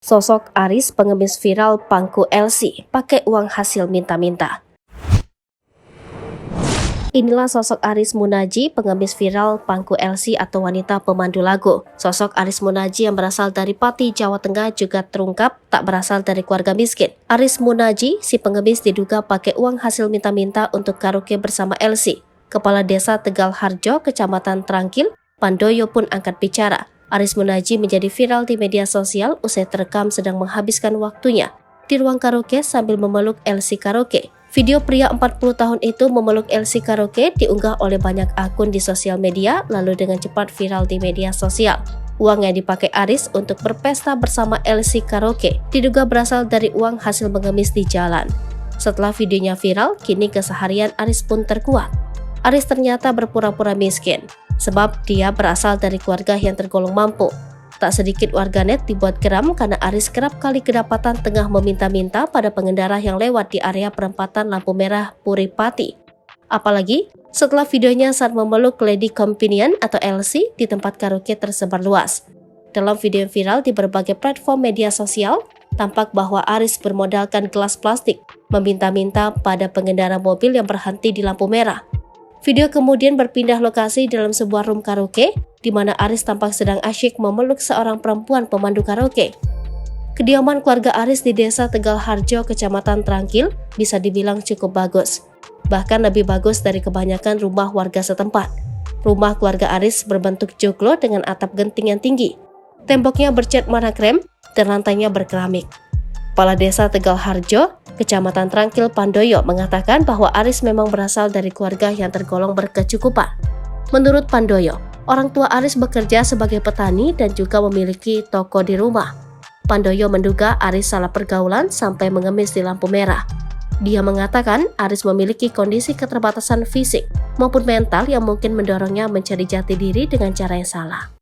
Sosok Aris pengemis viral pangku LC pakai uang hasil minta-minta. Inilah sosok Aris Munaji, pengemis viral pangku LC atau wanita pemandu lagu. Sosok Aris Munaji yang berasal dari Pati, Jawa Tengah juga terungkap tak berasal dari keluarga miskin. Aris Munaji, si pengemis, diduga pakai uang hasil minta-minta untuk karaoke bersama LC. Kepala Desa Tegal Harjo, Kecamatan Trangkil, Pandoyo pun angkat bicara. Aris Munaji menjadi viral di media sosial usai terekam sedang menghabiskan waktunya di ruang karaoke sambil memeluk LC Karaoke. Video pria 40 tahun itu memeluk LC Karaoke diunggah oleh banyak akun di sosial media lalu dengan cepat viral di media sosial. Uang yang dipakai Aris untuk berpesta bersama LC Karaoke diduga berasal dari uang hasil mengemis di jalan. Setelah videonya viral, kini keseharian Aris pun terkuak. Aris ternyata berpura-pura miskin, sebab dia berasal dari keluarga yang tergolong mampu. Tak sedikit warganet dibuat geram karena Aris kerap kali kedapatan tengah meminta-minta pada pengendara yang lewat di area perempatan lampu merah Puri Pati. Apalagi setelah videonya saat memeluk Lady Companion atau LC di tempat karaoke tersebar luas. Dalam video yang viral di berbagai platform media sosial, tampak bahwa Aris bermodalkan gelas plastik meminta-minta pada pengendara mobil yang berhenti di lampu merah. Video kemudian berpindah lokasi dalam sebuah room karaoke, di mana Aris tampak sedang asyik memeluk seorang perempuan pemandu karaoke. Kediaman keluarga Aris di Desa Tegal Harjo, Kecamatan Trangkil, bisa dibilang cukup bagus. Bahkan lebih bagus dari kebanyakan rumah warga setempat. Rumah keluarga Aris berbentuk joglo dengan atap genting yang tinggi. Temboknya bercat warna krem dan lantainya berkeramik. Kepala Desa Tegal Harjo, Kecamatan Trangkil, Pandoyo mengatakan bahwa Aris memang berasal dari keluarga yang tergolong berkecukupan. Menurut Pandoyo, orang tua Aris bekerja sebagai petani dan juga memiliki toko di rumah. Pandoyo menduga Aris salah pergaulan sampai mengemis di lampu merah. Dia mengatakan Aris memiliki kondisi keterbatasan fisik maupun mental yang mungkin mendorongnya mencari jati diri dengan cara yang salah.